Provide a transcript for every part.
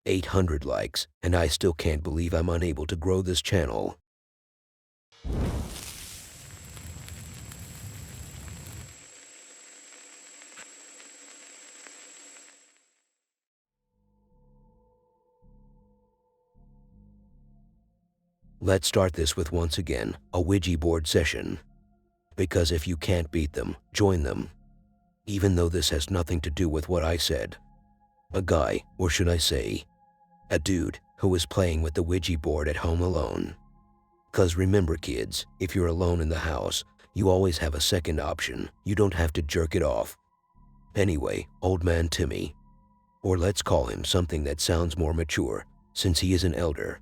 800 likes, and I still can't believe I'm unable to grow this channel. Let's start this with once again a Ouija board session. Because if you can't beat them, join them. Even though this has nothing to do with what I said. A guy, or should I say, a dude who was playing with the Ouija board at home alone. Cause remember kids, if you're alone in the house, you always have a second option. You don't have to jerk it off. Anyway, old man Timmy, or let's call him something that sounds more mature, since he is an elder.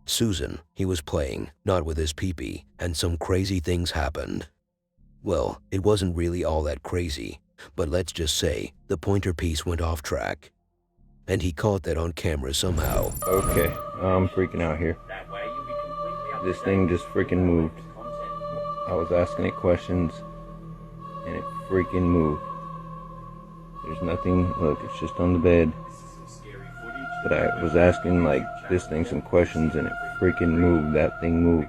Susan, he was playing, not with his peepee, and some crazy things happened. Well, it wasn't really all that crazy, but let's just say the pointer piece went off track. And he caught that on camera somehow. Okay, I'm freaking out here. This thing just freaking moved. I was asking it questions, and it freaking moved. There's nothing, look, it's just on the bed. But I was asking like this thing some questions and it freaking moved. That thing moved.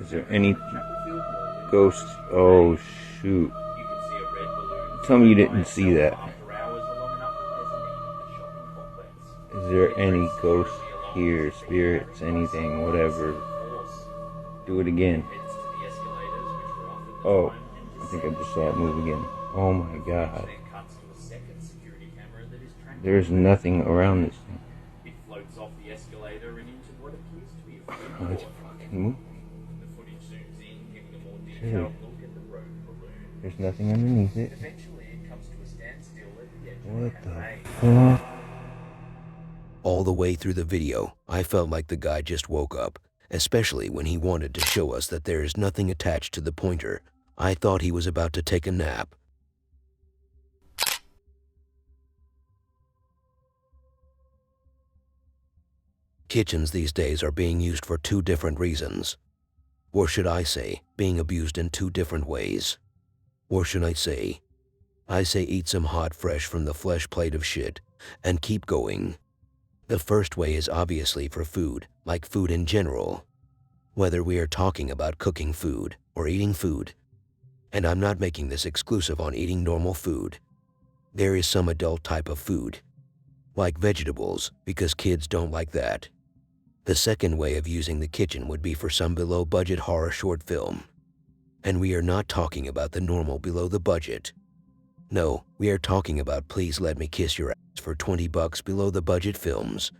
Is there any ghosts? Oh shoot. Tell me you didn't see that. Is there any ghosts here, spirits, anything, whatever? Do it again. Oh, I think I just saw it move again. Oh my god. There's nothing around this thing. It floats off the escalator and into what appears to be a Oh, it's fucking moving. The footage zooms in, giving a more detailed look at the road balloon. There's nothing underneath it. Eventually, it comes to a standstill at the edge What of the cafe. fuck? All the way through the video, I felt like the guy just woke up, especially when he wanted to show us that there is nothing attached to the pointer. I thought he was about to take a nap. Kitchens these days are being used for two different reasons. Or should I say, being abused in two different ways. Or should I say eat some hot fresh from the flesh plate of shit, and keep going. The first way is obviously for food, like food in general. Whether we are talking about cooking food or eating food. And I'm not making this exclusive on eating normal food. There is some adult type of food, like vegetables, because kids don't like that. The second way of using the kitchen would be for some below-budget horror short film. And we are not talking about the normal below the budget. No, we are talking about Please Let Me Kiss Your Ass for $20 below the budget films.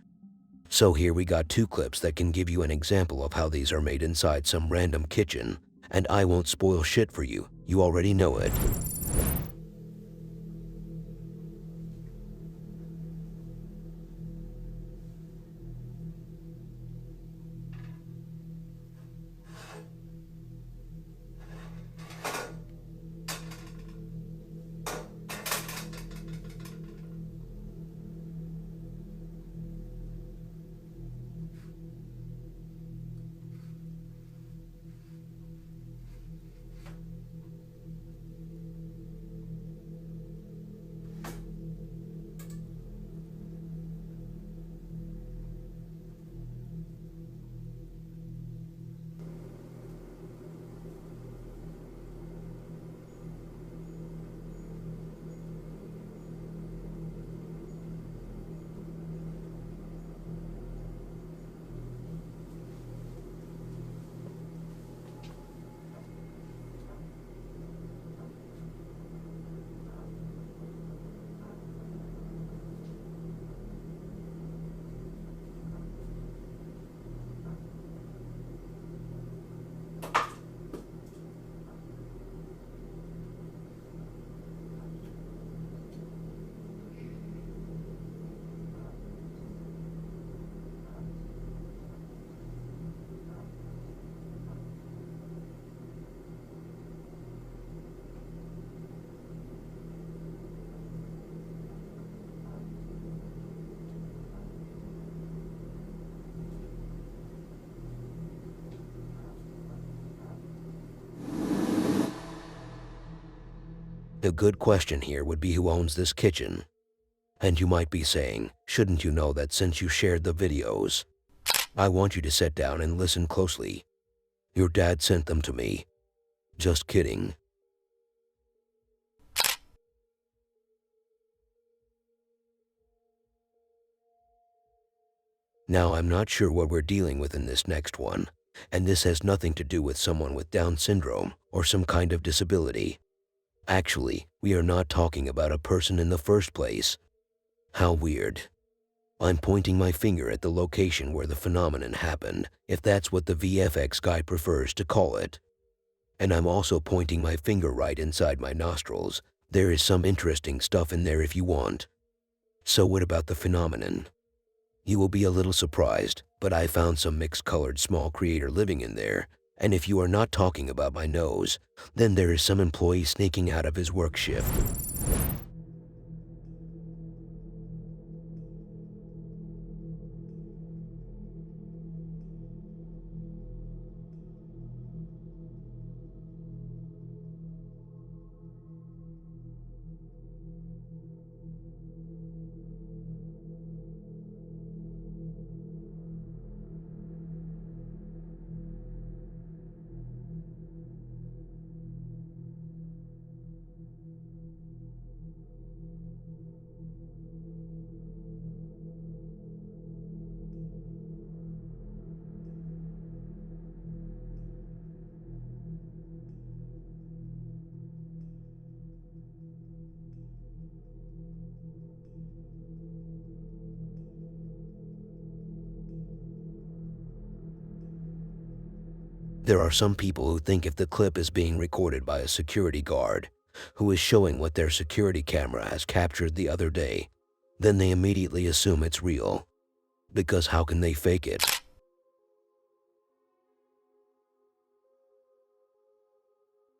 So here we got two clips that can give you an example of how these are made inside some random kitchen. And I won't spoil shit for you, you already know it. The good question here would be who owns this kitchen. And you might be saying, shouldn't you know that since you shared the videos? I want you to sit down and listen closely. Your dad sent them to me. Just kidding. Now I'm not sure what we're dealing with in this next one, and this has nothing to do with someone with Down syndrome or some kind of disability. Actually, we are not talking about a person in the first place. How weird. I'm pointing my finger at the location where the phenomenon happened, if that's what the VFX guy prefers to call it. And I'm also pointing my finger right inside my nostrils. There is some interesting stuff in there if you want. So what about the phenomenon? You will be a little surprised, but I found some mixed-colored small creator living in there, and if you are not talking about my nose, then there is some employee sneaking out of his work shift. There are some people who think if the clip is being recorded by a security guard who is showing what their security camera has captured the other day, then they immediately assume it's real. Because how can they fake it?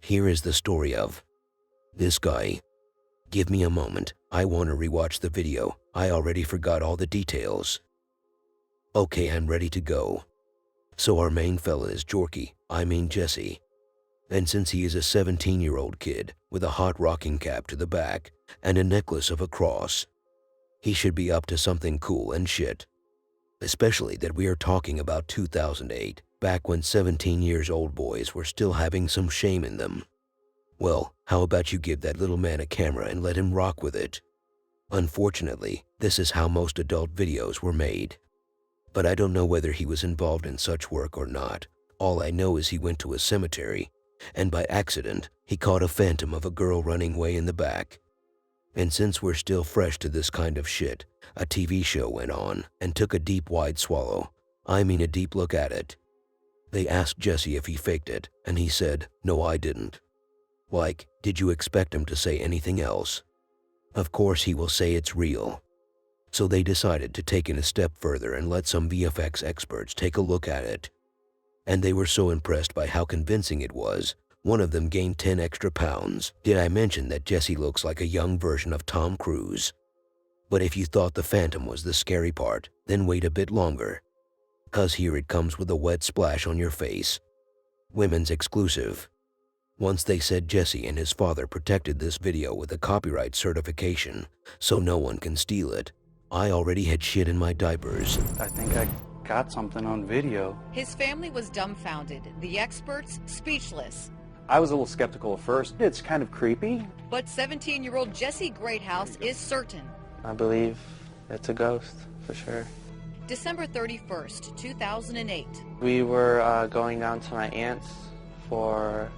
Here is the story of this guy. Give me a moment, I want to rewatch the video. I already forgot all the details. Okay, I'm ready to go. So our main fella is Jesse. And since he is a 17-year-old kid with a hot rocking cap to the back and a necklace of a cross, he should be up to something cool and shit. Especially that we are talking about 2008, back when 17-year-old boys were still having some shame in them. Well, how about you give that little man a camera and let him rock with it? Unfortunately, this is how most adult videos were made. But I don't know whether he was involved in such work or not. All I know is he went to a cemetery, and by accident, he caught a phantom of a girl running way in the back. And since we're still fresh to this kind of shit, a TV show went on and took a deep wide swallow. I mean a deep look at it. They asked Jesse if he faked it, and he said, "No, I didn't." Like, did you expect him to say anything else? Of course he will say it's real. So they decided to take it a step further and let some VFX experts take a look at it. And they were so impressed by how convincing it was, one of them gained 10 extra pounds. Did I mention that Jesse looks like a young version of Tom Cruise? But if you thought the phantom was the scary part, then wait a bit longer. 'Cause here it comes with a wet splash on your face. Women's exclusive. Once they said Jesse and his father protected this video with a copyright certification, so no one can steal it. I already had shit in my diapers. I think I got something on video. His family was dumbfounded, the experts speechless. I was a little skeptical at first. It's kind of creepy. But 17-year-old Jesse Greathouse is certain. I believe it's a ghost, for sure. December 31st, 2008. We were going down to my aunt's for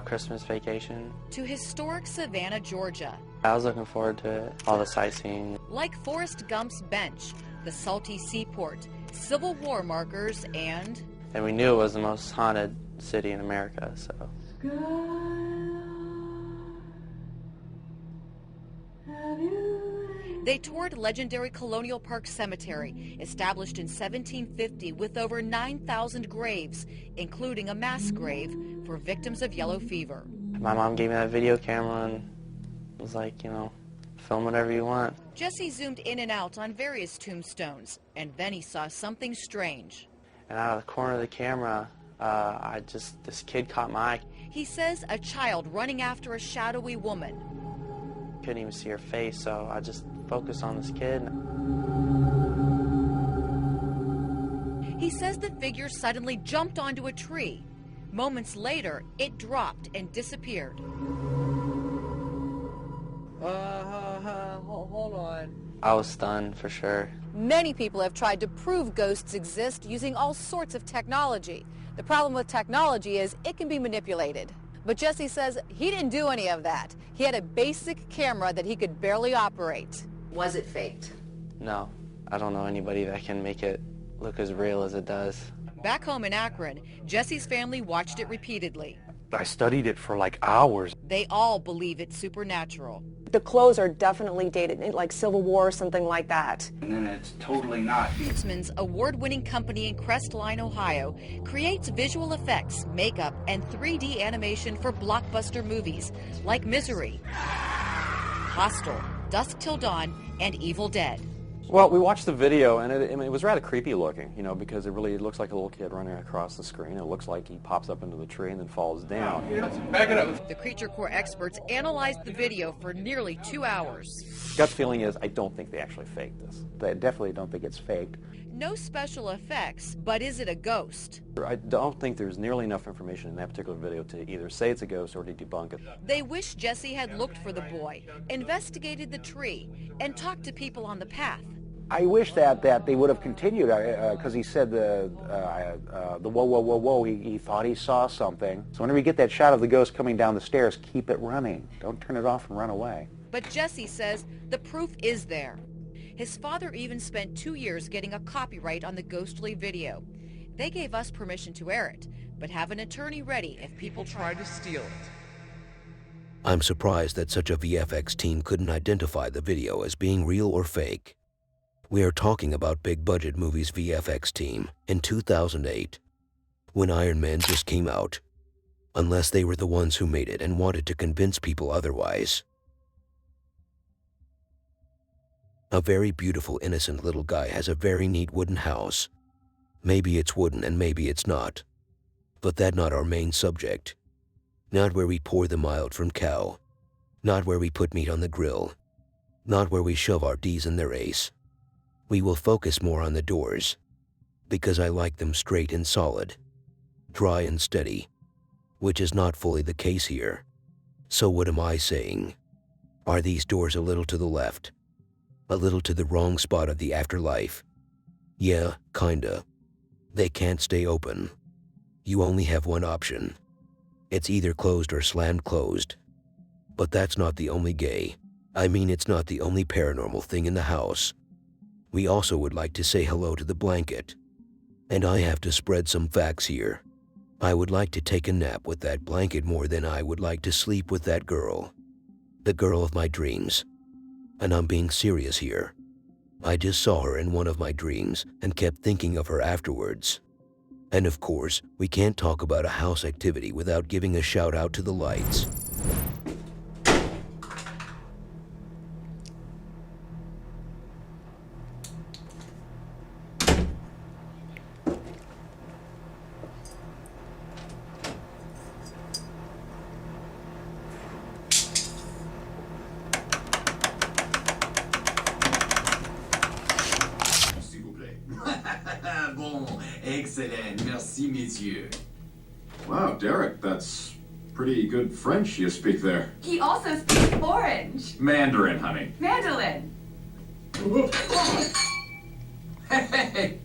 Christmas vacation. To historic Savannah, Georgia. I was looking forward to it, all the sightseeing. Like Forrest Gump's bench, the salty seaport, Civil War markers, and we knew it was the most haunted city in America, so. They toured legendary Colonial Park Cemetery, established in 1750 with over 9,000 graves, including a mass grave for victims of yellow fever. My mom gave me that video camera and was like, you know, film whatever you want. Jesse zoomed in and out on various tombstones, and then he saw something strange. And out of the corner of the camera, this kid caught my eye. He says a child running after a shadowy woman. Couldn't even see her face, so I just focus on this kid. He says the figure suddenly jumped onto a tree. Moments later, it dropped and disappeared. Hold on. I was stunned for sure. Many people have tried to prove ghosts exist using all sorts of technology. The problem with technology is it can be manipulated. But Jesse says he didn't do any of that. He had a basic camera that he could barely operate. Was it faked? No, I don't know anybody that can make it look as real as it does. Back home in Akron, Jesse's family watched it repeatedly. I studied it for like hours. They all believe it's supernatural. The clothes are definitely dated, like Civil War or something like that. And then it's totally not. Eastman's award-winning company in Crestline, Ohio, creates visual effects, makeup, and 3D animation for blockbuster movies like Misery, Hostel, Dusk Till Dawn, and Evil Dead. Well, we watched the video, and it was rather creepy looking, you know, because it looks like a little kid running across the screen. It looks like he pops up into the tree and then falls down. Back it up. The Creature Core experts analyzed the video for nearly 2 hours. Gut feeling is I don't think they actually faked this. I definitely don't think it's faked. No special effects, but is it a ghost? I don't think there's nearly enough information in that particular video to either say it's a ghost or to debunk it. They wish Jesse had looked for the boy, investigated the tree, and talked to people on the path. I wish that they would have continued, because he said the whoa, whoa, whoa, whoa, he thought he saw something. So whenever you get that shot of the ghost coming down the stairs, keep it running. Don't turn it off and run away. But Jesse says the proof is there. His father even spent 2 years getting a copyright on the ghostly video. They gave us permission to air it, but have an attorney ready if people try to steal it. I'm surprised that such a VFX team couldn't identify the video as being real or fake. We are talking about big budget movies VFX team in 2008, when Iron Man just came out, unless they were the ones who made it and wanted to convince people otherwise. A very beautiful, innocent little guy has a very neat wooden house. Maybe it's wooden and maybe it's not. But that's not our main subject. Not where we pour the mild from cow. Not where we put meat on the grill. Not where we shove our D's in their ace. We will focus more on the doors, because I like them straight and solid, dry and steady, which is not fully the case here. So what am I saying? Are these doors a little to the left? A little to the wrong spot of the afterlife? Yeah, kinda. They can't stay open. You only have one option. It's either closed or slammed closed. But that's not the only it's not the only paranormal thing in the house. We also would like to say hello to the blanket. And I have to spread some facts here. I would like to take a nap with that blanket more than I would like to sleep with that girl. The girl of my dreams. And I'm being serious here. I just saw her in one of my dreams and kept thinking of her afterwards. And of course, we can't talk about a house activity without giving a shout out to the lights. Bon, excellent. Merci, messieurs. Wow, Derek, that's pretty good French you speak there. He also speaks Orange. Mandarin, honey. Mandolin. Hey!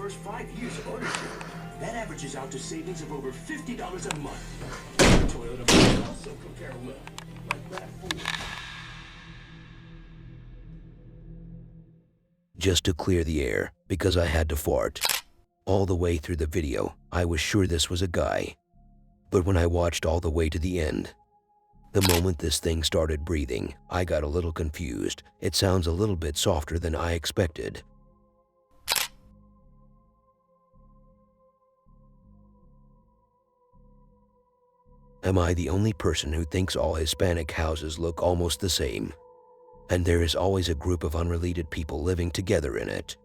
first 5 years of ownership. That averages out to savings of over $50 a month. Toyota might also compare well, like that Ford. Just to clear the air, because I had to fart. All the way through the video, I was sure this was a guy. But when I watched all the way to the end, the moment this thing started breathing, I got a little confused. It sounds a little bit softer than I expected. Am I the only person who thinks all Hispanic houses look almost the same? And there is always a group of unrelated people living together in it.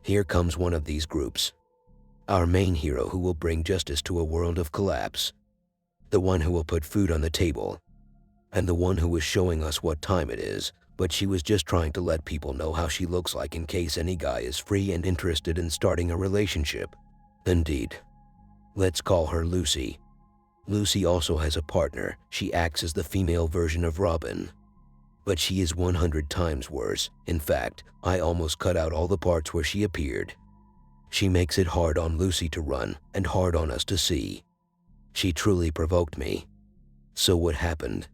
Here comes one of these groups. Our main hero who will bring justice to a world of collapse. The one who will put food on the table. And the one who was showing us what time it is, but she was just trying to let people know how she looks like in case any guy is free and interested in starting a relationship. Indeed. Let's call her Lucy. Lucy also has a partner. She acts as the female version of Robin. But she is 100 times worse. In fact, I almost cut out all the parts where she appeared. She makes it hard on Lucy to run and hard on us to see. She truly provoked me. So what happened?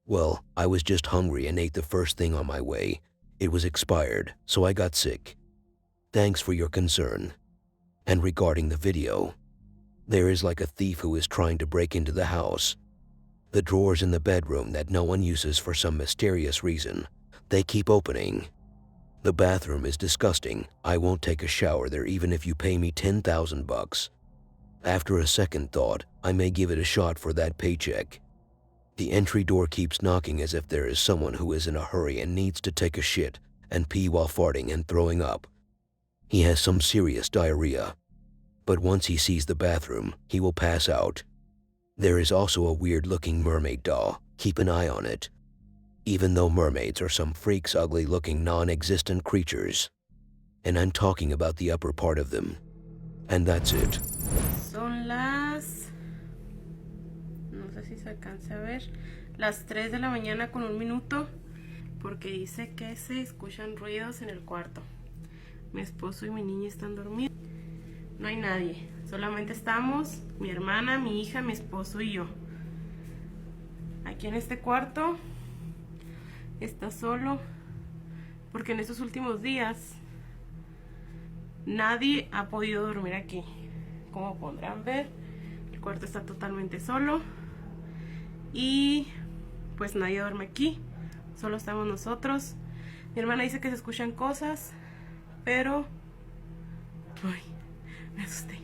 Well, I was just hungry and ate the first thing on my way. It was expired, so I got sick. Thanks for your concern. And regarding the video, there is like a thief who is trying to break into the house. The drawers in the bedroom that no one uses for some mysterious reason, they keep opening. The bathroom is disgusting. I won't take a shower there even if you pay me $10,000. After a second thought, I may give it a shot for that paycheck. The entry door keeps knocking as if there is someone who is in a hurry and needs to take a shit and pee while farting and throwing up. He has some serious diarrhea. But once he sees the bathroom, he will pass out. There is also a weird-looking mermaid doll. Keep an eye on it. Even though mermaids are some freaks, ugly-looking, non-existent creatures. And I'm talking about the upper part of them. And that's it. Son las... no sé si se alcance a ver. Las 3 de la mañana con 1 minuto. Porque dice que se escuchan ruidos en el cuarto. Mi esposo y mi niña están dormidos. No hay nadie. Solamente estamos mi hermana, mi hija, mi esposo y yo. Aquí en este cuarto está solo porque en estos últimos días nadie ha podido dormir aquí. Como podrán ver, el cuarto está totalmente solo y pues nadie duerme aquí. Solo estamos nosotros. Mi hermana dice que se escuchan cosas, pero... ay, me asusté.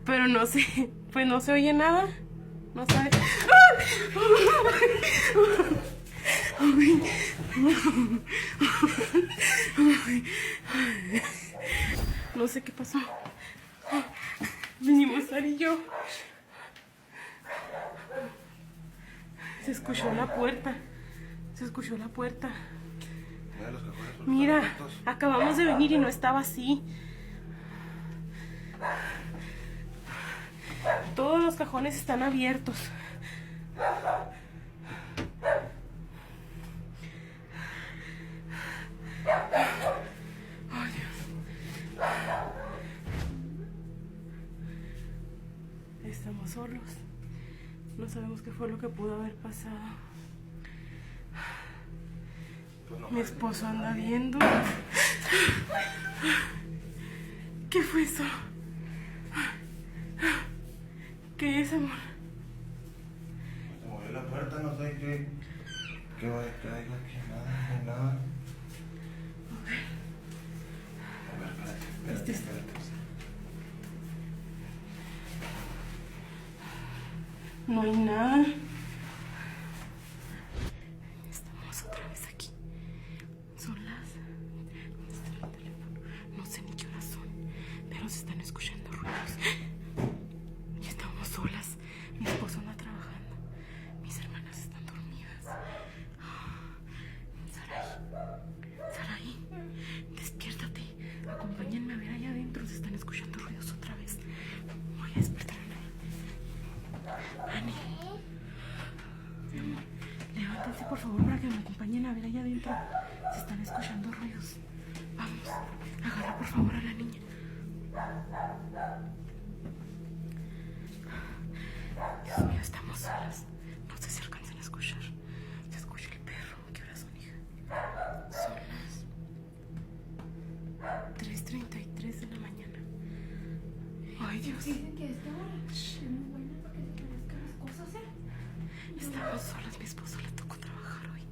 Pero no sé, pues no se oye nada. No sabe. No sé qué pasó. Venimos Sara y yo. Se escuchó la puerta. Se escuchó la puerta. Mira, acabamos de venir y no estaba así. Todos los cajones están abiertos. Oh, Dios. Estamos solos. No sabemos qué fue lo que pudo haber pasado. Mi esposo anda viendo. ¿Qué fue eso? ¿Qué es, amor? Se movió la puerta, no sé qué. ¿Qué va a estar aquí? Nada. A ver, espérate. No hay nada. Estamos otra vez aquí. Son las... ¿dónde está el teléfono? No sé ni qué horas son, pero se están escuchando ruidos. Y estamos solas. Mi esposo anda trabajando. Mis hermanas están dormidas. Saraí, despiértate. Acompáñenme a ver allá adentro. Se están escuchando ruidos otra vez. Voy a despertar a Ani. Levántense por favor para que me acompañen a ver allá adentro. Se están escuchando ruidos. Vamos, agarra por favor a la niña. Dios mío, estamos solas. No sé si alcancen a escuchar. Se escucha el perro. ¿Qué horas son, hija? Son las 3:33 de la mañana. Ay, Dios. Dicen que esta hora es muy buena porque se parezcan las cosas, ¿eh? Estamos solas. Mi esposo le tocó trabajar hoy.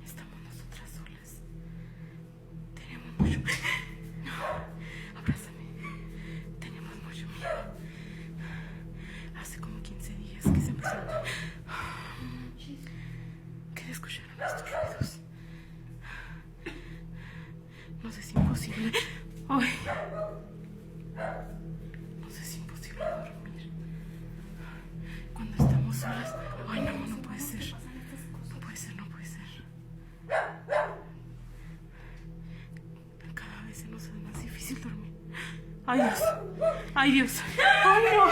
Estamos nosotras solas. Tenemos mucho... No, abrázame. Tenemos mucho miedo. Hace como 15 días que se empezó que se escucharon estos ruidos. Nos es imposible. Ay. Nos es imposible dormir. Cuando estamos solas. Ay, no, no puede ser. No puede ser, no puede ser. Cada vez se nos hace más difícil dormir. Ay, Dios. Ay, Dios. Ay, no.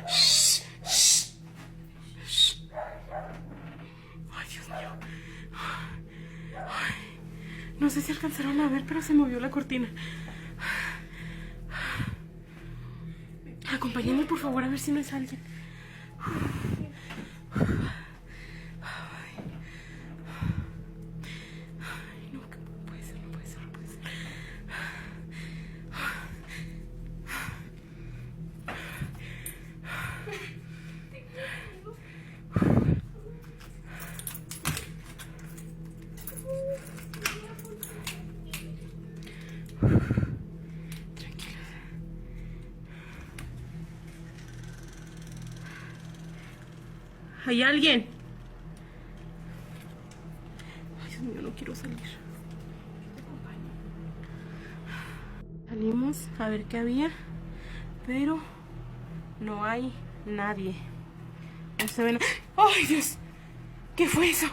Shh, shh, shh. Ay, Dios mío. Ay, no sé si alcanzaron a ver, pero se movió la cortina. Acompáñenme, por favor, a ver si no es alguien. Ay, no, que no puede ser, no puede ser, no puede ser. ¿Hay alguien? Ay, Dios mío, no quiero salir. Salimos a ver qué había, pero no hay nadie. No se ven. ¡Ay, Dios! ¿Qué fue eso?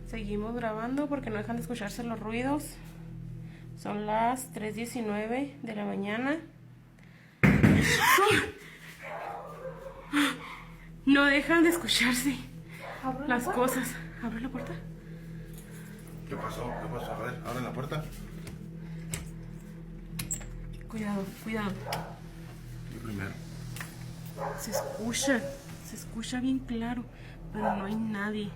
Seguimos grabando porque no dejan de escucharse los ruidos. Son las 3:19 de la mañana. No dejan de escucharse las cosas. ¿Abre la puerta? ¿Qué pasó? ¿Qué pasó? A ver, abre la puerta. Cuidado, cuidado. Yo primero. Se escucha bien claro, pero no hay nadie.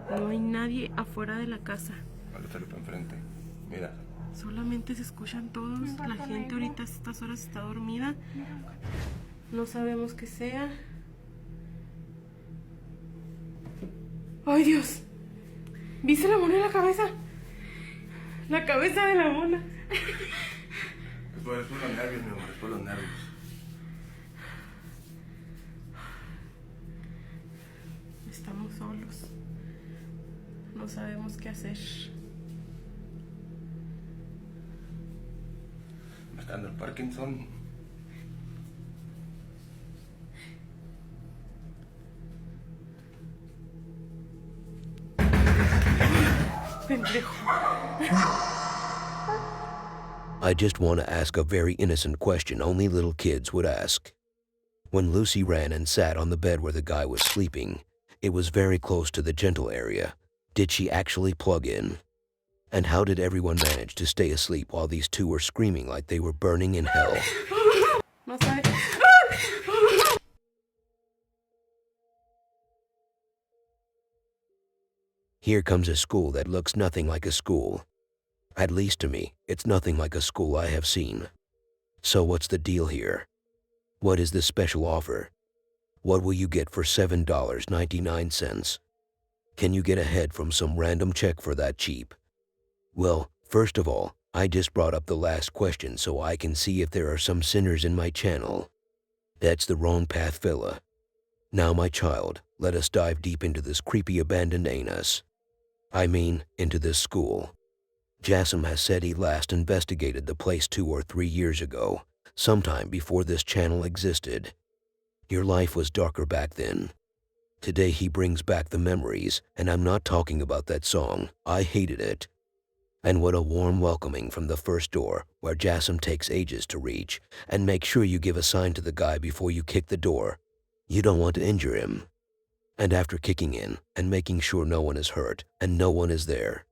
No hay nadie afuera de la casa. Vale, para enfrente. Mira. Solamente se escuchan todos. La gente ahorita a estas horas está dormida. No sabemos qué sea. ¡Ay, Dios! ¿Viste la mona en la cabeza? La cabeza de la mona. Es por los nervios, mi amor, es por los nervios. Estamos solos. No sabemos qué hacer. Me está dando el Parkinson. Pendejo. I just want to ask a very innocent question only little kids would ask. When Lucy ran and sat on the bed where the guy was sleeping, it was very close to the gentle area. Did she actually plug in? And how did everyone manage to stay asleep while these two were screaming like they were burning in hell? No sabe. Here comes a school that looks nothing like a school. At least to me, it's nothing like a school I have seen. So what's the deal here? What is the special offer? What will you get for $7.99? Can you get ahead from some random check for that cheap? Well, first of all, I just brought up the last question so I can see if there are some sinners in my channel. That's the wrong path, fella. Now, my child, let us dive deep into this creepy abandoned anus. I mean, into this school. Jassim has said he last investigated the place 2 or 3 years ago, sometime before this channel existed. Your life was darker back then. Today he brings back the memories, and I'm not talking about that song. I hated it. And what a warm welcoming from the first door, where Jassim takes ages to reach, and make sure you give a sign to the guy before you kick the door. You don't want to injure him. And after kicking in and making sure no one is hurt and no one is there,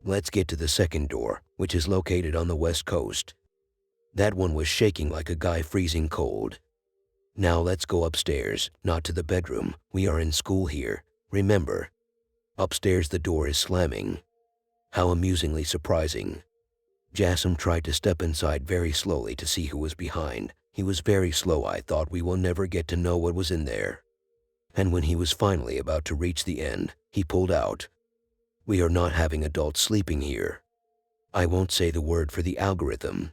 let's get to the second door, which is located on the west coast. That one was shaking like a guy freezing cold. Now let's go upstairs, not to the bedroom. We are in school here. Remember, upstairs the door is slamming. How amusingly surprising. Jassim tried to step inside very slowly to see who was behind. He was very slow. I thought we will never get to know what was in there. And when he was finally about to reach the end, he pulled out. We are not having adults sleeping here. I won't say the word for the algorithm.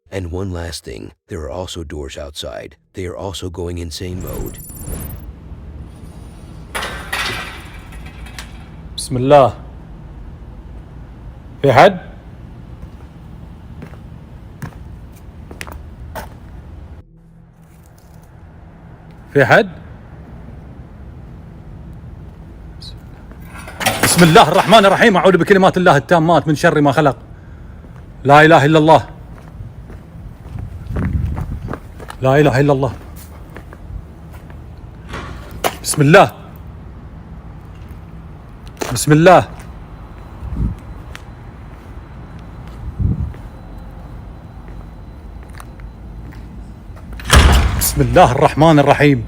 And one last thing, there are also doors outside. They are also going insane mode. بسم الله. في حد؟ في حد؟ بسم الله الرحمن الرحيم. أعوذ بكلمات الله التامات من شر ما خلق. لا إله إلا الله. لا إله إلا الله. بسم الله. بسم الله. بسم الله الرحمن الرحيم.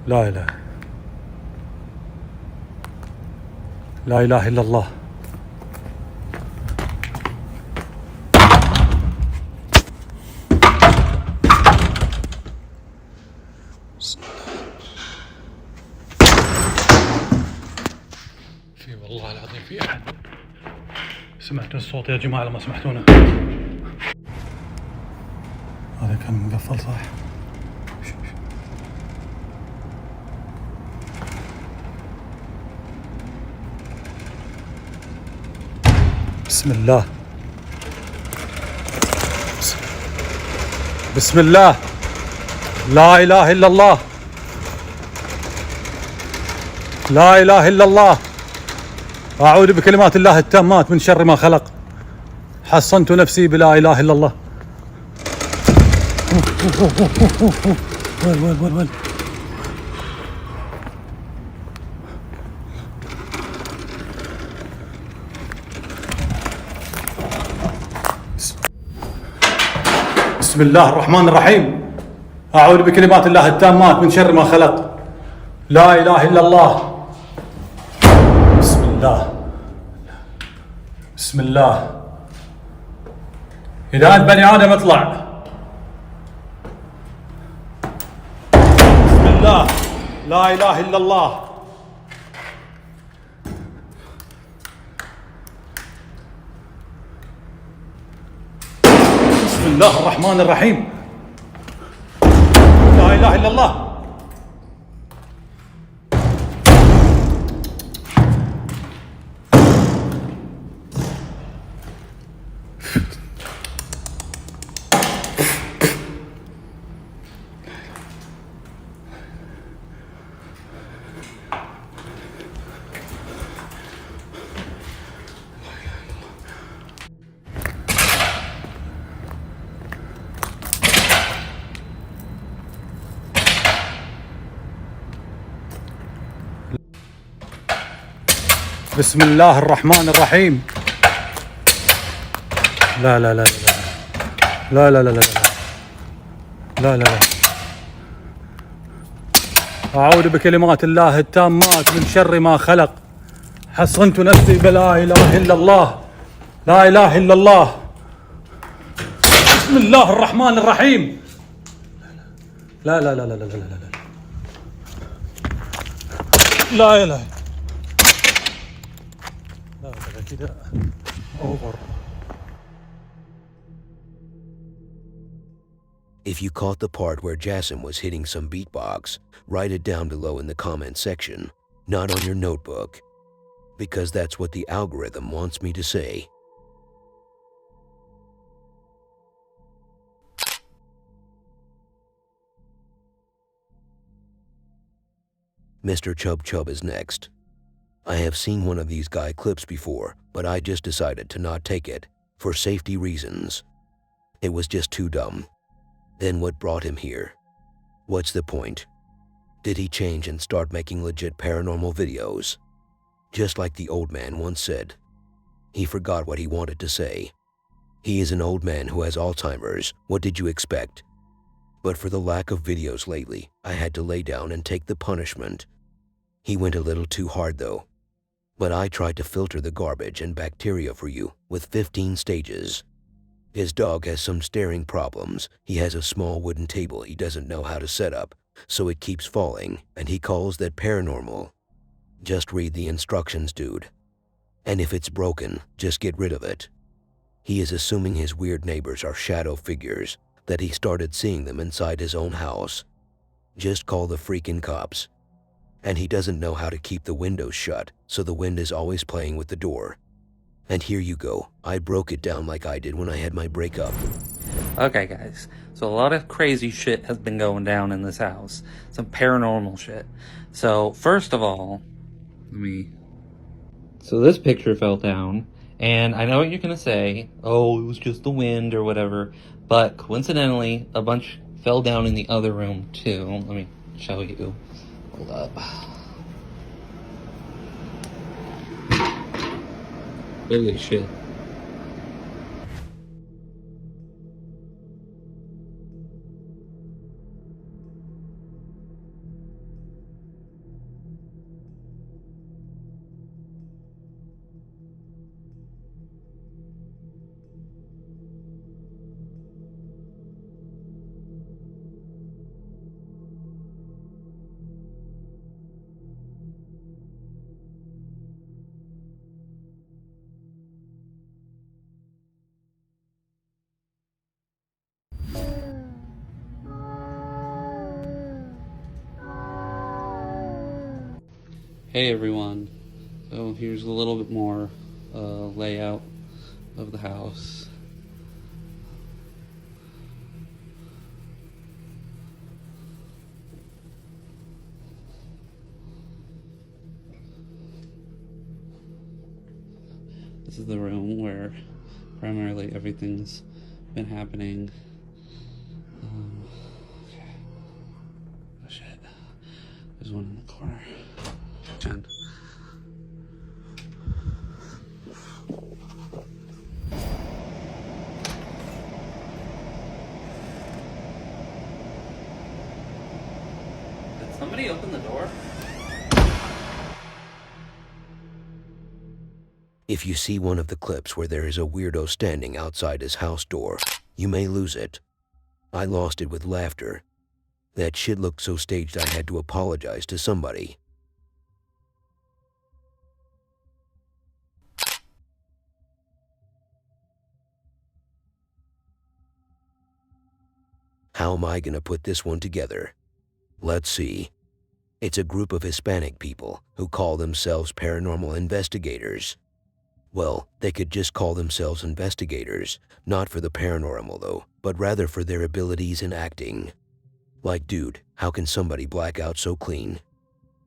لا إله. لا إله إلا الله. في والله العظيم في أحد. سمعتوا الصوت يا جماعة لما سمعتونا؟ هذا كان مقفل صح؟ بسم الله. بسم الله. لا إله إلا الله. لا إله إلا الله. أعوذ بكلمات الله التامات من شر ما خلق. حصنت نفسي بلا إله إلا الله. ويل. بسم الله الرحمن الرحيم. أعوذ بكلمات الله التامات من شر ما خلق. لا إله إلا الله. بسم الله. بسم الله. إذا أنت بني آدم اطلع. بسم الله. لا إله إلا الله. بسم الله الرحمن الرحيم. لا إله إلا الله. بسم الله الرحمن الرحيم. لا لا لا لا لا لا لا لا لا لا لا. أعوذ بكلمات الله التامات من شر ما خلق. حصنت نفسي بلا إله إلا الله. لا إله إلا الله. بسم الله الرحمن الرحيم. لا لا لا لا لا لا لا لا. لا إله. لا كده أوفر. If you caught the part where Jassim was hitting some beatbox, write it down below in the comment section, not on your notebook, because that's what the algorithm wants me to say. Mr. Chub Chub is next. I have seen one of these guy clips before, but I just decided to not take it, for safety reasons. It was just too dumb. Then what brought him here? What's the point? Did he change and start making legit paranormal videos? Just like the old man once said. He forgot what he wanted to say. He is an old man who has Alzheimer's. What did you expect? But for the lack of videos lately, I had to lay down and take the punishment. He went a little too hard though. But I tried to filter the garbage and bacteria for you with 15 stages. His dog has some staring problems. He has a small wooden table he doesn't know how to set up, so it keeps falling, and he calls that paranormal. Just read the instructions, dude. And if it's broken, just get rid of it. He is assuming his weird neighbors are shadow figures, that he started seeing them inside his own house. Just call the freaking cops. And he doesn't know how to keep the windows shut, so the wind is always playing with the door. And here you go. I broke it down like I did when I had my breakup. Okay, guys. So a lot of crazy shit has been going down in this house. Some paranormal shit. So, first of all, So this picture fell down, and I know what you're gonna say. Oh, it was just the wind or whatever. But coincidentally, a bunch fell down in the other room too. Let me show you. Hold up. Holy shit. Hey everyone, so here's a little bit more layout of the house. This is the room where primarily everything's been happening. Okay. Oh shit, there's one in the corner. 10. Did somebody open the door? If you see one of the clips where there is a weirdo standing outside his house door, you may lose it. I lost it with laughter. That shit looked so staged I had to apologize to somebody. How am I gonna put this one together? Let's see. It's a group of Hispanic people who call themselves paranormal investigators. Well, they could just call themselves investigators, not for the paranormal though, but rather for their abilities in acting. Like, dude, how can somebody black out so clean?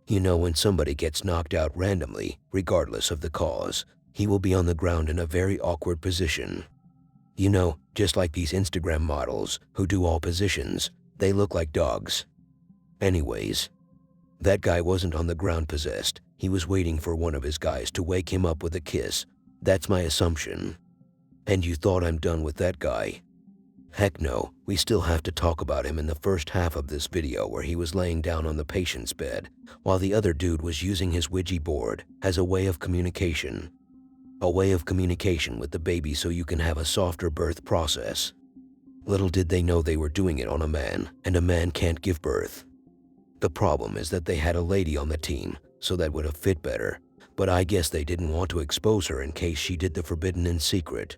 You know, when somebody gets knocked out randomly, regardless of the cause, he will be on the ground in a very awkward position. You know, just like these Instagram models who do all positions, they look like dogs. Anyways, that guy wasn't on the ground possessed. He was waiting for one of his guys to wake him up with a kiss. That's my assumption. And you thought I'm done with that guy? Heck no, we still have to talk about him in the first half of this video where he was laying down on the patient's bed, while the other dude was using his Ouija board as a way of communication. A way of communication with the baby so you can have a softer birth process. Little did they know they were doing it on a man, and a man can't give birth. The problem is that they had a lady on the team, so that would have fit better, but I guess they didn't want to expose her in case she did the forbidden in secret.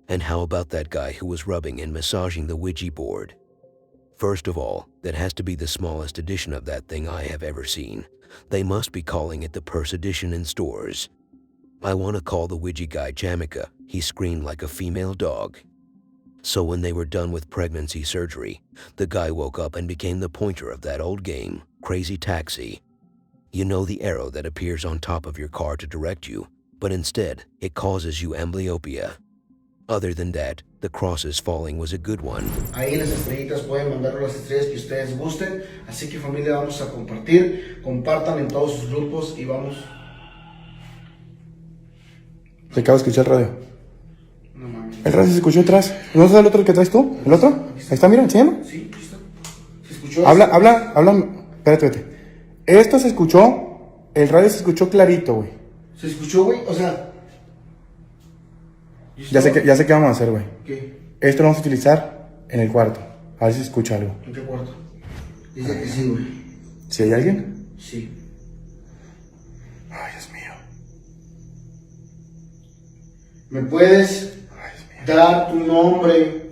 And how about that guy who was rubbing and massaging the Ouija board? First of all, that has to be the smallest edition of that thing I have ever seen. They must be calling it the purse edition in stores. I want to call the Ouija guy Jamaica. He screamed like a female dog. So when they were done with pregnancy surgery, the guy woke up and became the pointer of that old game, Crazy Taxi. You know the arrow that appears on top of your car to direct you, but instead, it causes you amblyopia. Other than that, the crosses falling was a good one. Ahí las estrellitas pueden mandar las estrellas que ustedes gusten. Así que familia, vamos a compartir. Compartan en todos sus grupos y vamos. Se acaba de escuchar el radio. No mames. El radio se escuchó atrás. ¿No es el otro que traes tú? ¿El otro? Ahí está, mira, enséñame. Sí, aquí está. Se escuchó. Habla. Espérate. Esto se escuchó. El radio se escuchó clarito, güey. Se escuchó, güey. O sea. Ya sé qué vamos a hacer, güey. ¿Qué? Esto lo vamos a utilizar en el cuarto. A ver si se escucha algo. ¿En qué cuarto? Dice que sí, güey. ¿Si hay alguien? Sí. Ay, Dios mío. ¿Me puedes dar tu nombre?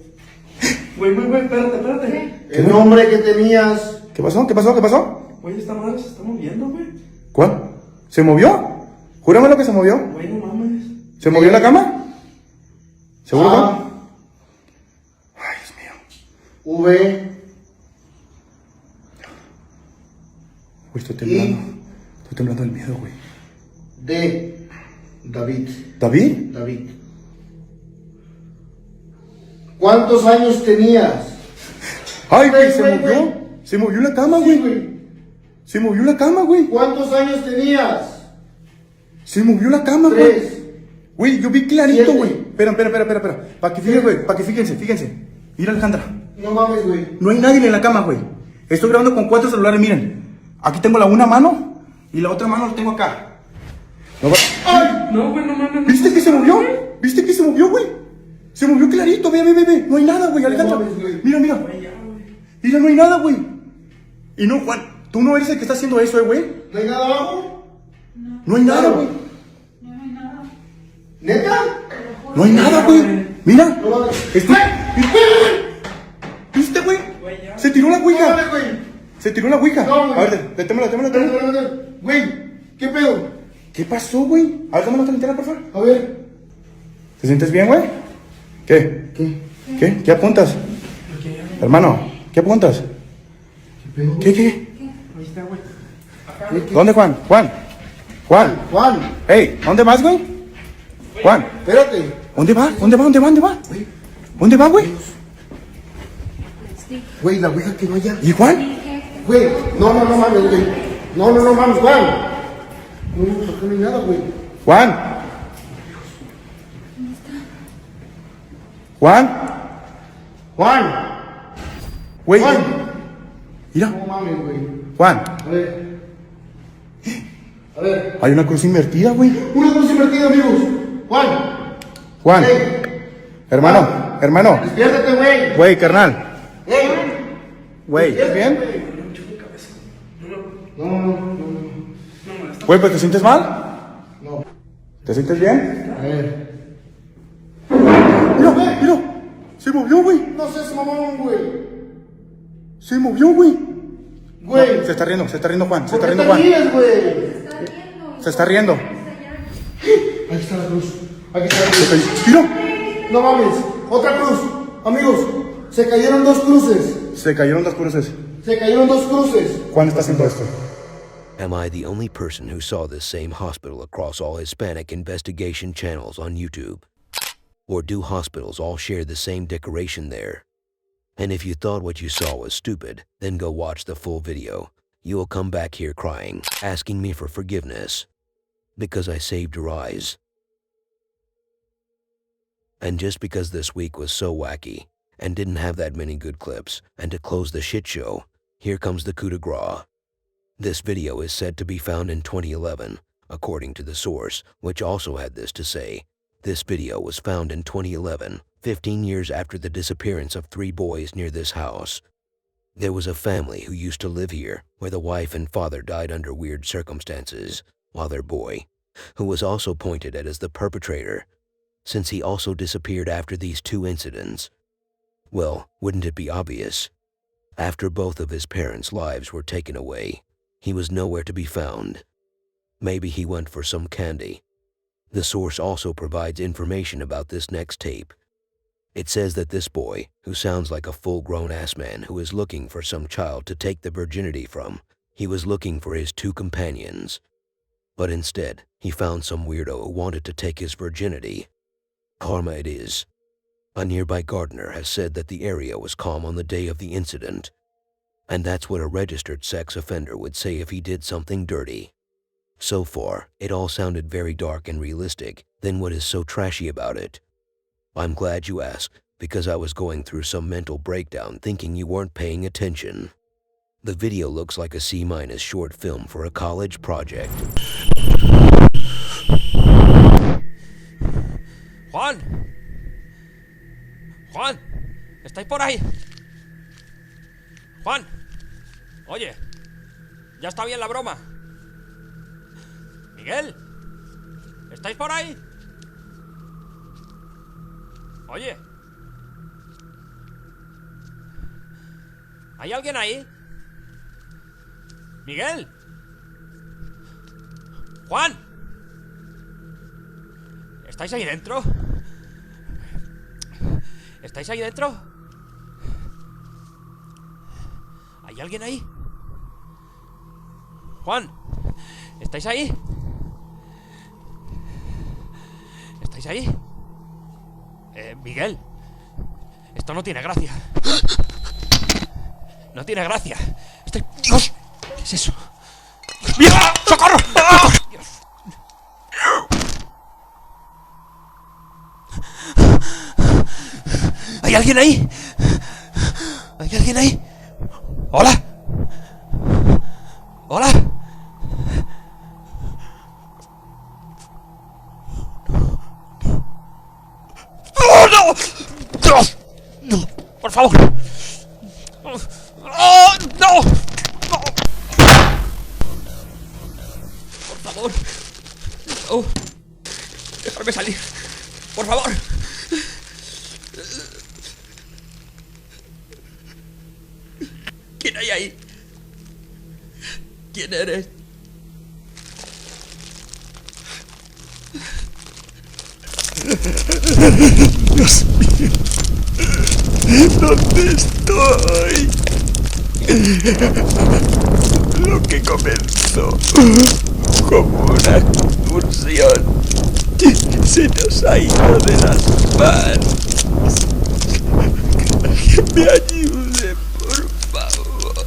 Güey, espérate. El nombre que tenías. ¿Qué pasó? Güey, esta madre se está moviendo, güey. ¿Cuál? ¿Se movió? Júrame lo que se movió. Güey, no mames. ¿Se movió la cama? ¿Seguro? Ay, Dios mío. V. Uy, estoy temblando. Estoy temblando del miedo, güey. D. David. ¿David? David. ¿Cuántos años tenías? Ay, güey, se movió. Se movió la cama, güey. Se movió la cama, güey. ¿Cuántos años tenías? Se movió la cama, güey. 3. Güey, yo vi clarito, güey. Espera. Para que fíjense, güey. Para que fíjense. Mira, Alejandra. No mames, güey. No hay nadie en la cama, güey. Estoy grabando con 4 celulares, miren. Aquí tengo la una mano y la otra mano la tengo acá. ¡Ay! No, güey, no mames. ¿Viste que se movió? Güey? Se movió clarito, ve. No hay nada, güey, Alejandra. Mira. Mira, no hay nada, güey. Y no, Juan, tú no eres el que está haciendo eso, güey. ¿No hay nada abajo? No hay nada, güey. ¿Neta? No hay nada, güey. Mira. No mames. ¿Viste, güey? Se tiró la ouija. No, güey. Se tiró la ouija. No, güey. A ver, detémosla. Güey, ¿qué pedo? ¿Qué pasó, güey? A ver, dame la otra linterna, por favor. A ver. ¿Te sientes bien, güey? ¿Qué? ¿Qué apuntas? Hermano, ¿qué apuntas? ¿Qué? Ahí está, güey. ¿Dónde, Juan? Juan. Hey, ¿dónde vas, güey? Juan. Espérate. ¿Dónde va? ¿Dónde va, güey? Güey, la ouija que no haya. ¿Y Juan? Güey, no mames, güey. No mames, Juan. No, acá no hay nada, güey. Juan. Güey. Mira. No mames, güey. Juan. A ver. Hay una cruz invertida, güey. Una cruz invertida, amigos. Juan. Hey. Hermano. Despiértate, güey. Güey, carnal. Güey, ¿estás bien? No. Güey, ¿pero te sientes mal? No. ¿Te sientes bien? A ver. Mira. Se movió, güey. No seas mamón, güey. Se movió, güey. Güey. Se está riendo, Juan. ¿Por qué te ríes, güey? Se está riendo. Aquí está la cruz. Mira. No mames. Otra cruz. Amigos, se cayeron 2 cruces. Juan está haciendo esto. Am I the only person who saw this same hospital across all Hispanic investigation channels on YouTube? Or do hospitals all share the same decoration there? And if you thought what you saw was stupid, then go watch the full video. You will come back here crying, asking me for forgiveness. Because I saved your eyes. And just because this week was so wacky, and didn't have that many good clips, and to close the shit show, here comes the coup de grace. This video is said to be found in 2011, according to the source, which also had this to say. This video was found in 2011, 15 years after the disappearance of 3 boys near this house. There was a family who used to live here, where the wife and father died under weird circumstances, while their boy, who was also pointed at as the perpetrator, since he also disappeared after these 2 incidents. Well, wouldn't it be obvious? After both of his parents' lives were taken away, he was nowhere to be found. Maybe he went for some candy. The source also provides information about this next tape. It says that this boy, who sounds like a full-grown ass man who is looking for some child to take the virginity from, he was looking for his 2 companions. But instead, he found some weirdo who wanted to take his virginity. Karma it is. A nearby gardener has said that the area was calm on the day of the incident. And that's what a registered sex offender would say if he did something dirty. So far, it all sounded very dark and realistic. Then what is so trashy about it? I'm glad you asked, because I was going through some mental breakdown thinking you weren't paying attention. The video looks like a C- short film for a college project. Juan. Juan, ¿estáis por ahí? Juan. Oye, ya está bien la broma. Miguel, ¿estáis por ahí? Oye, ¿hay alguien ahí? Miguel. Juan. ¿Estáis ahí dentro? ¿Estáis ahí dentro? ¿Hay alguien ahí? Juan, ¿estáis ahí? ¿Estáis ahí? Miguel, esto no tiene gracia. No tiene gracia. ¡Dios! ¿Qué es eso? ¡Mira! ¡Socorro! ¡Ah! Dios. ¿Hay alguien ahí? ¿Hay alguien ahí? ¿Hola? ¿Hola? ¡Oh, no! ¡Dios! ¡No! ¡Por favor! ¡Oh, no! ¡No! ¡Por favor! ¡Oh! ¡Déjame salir! ¡Por favor! ¿Quién hay ahí? ¿Quién eres? Dios mío, ¿dónde estoy? Lo que comenzó como una excursión se nos ha ido de las manos. Que me ayude, por favor.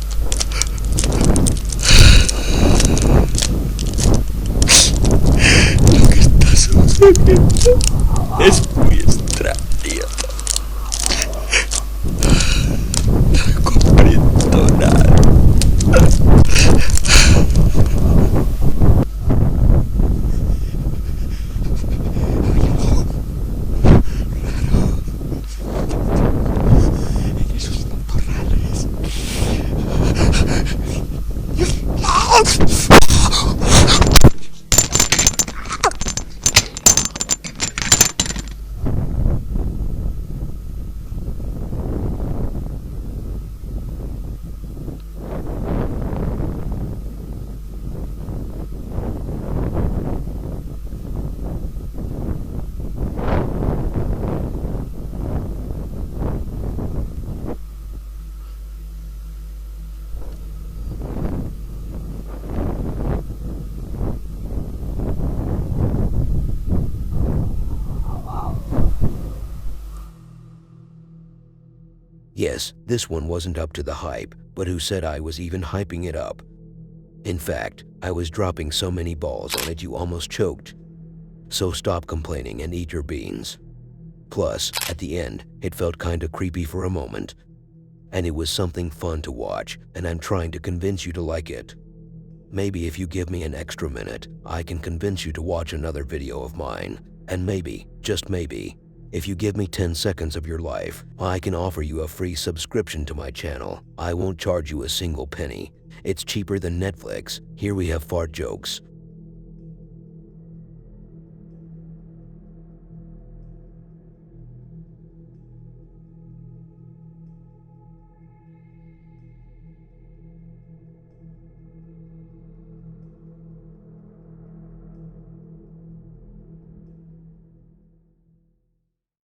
Lo que está sucediendo es muy extraño. No comprendo nada. Esos matorrales. Yes, this one wasn't up to the hype, but who said I was even hyping it up? In fact, I was dropping so many balls on it you almost choked. So stop complaining and eat your beans. Plus, at the end, it felt kinda creepy for a moment. And it was something fun to watch, and I'm trying to convince you to like it. Maybe if you give me an extra minute, I can convince you to watch another video of mine. And maybe, just maybe, if you give me 10 seconds of your life, I can offer you a free subscription to my channel. I won't charge you a single penny. It's cheaper than Netflix. Here we have fart jokes.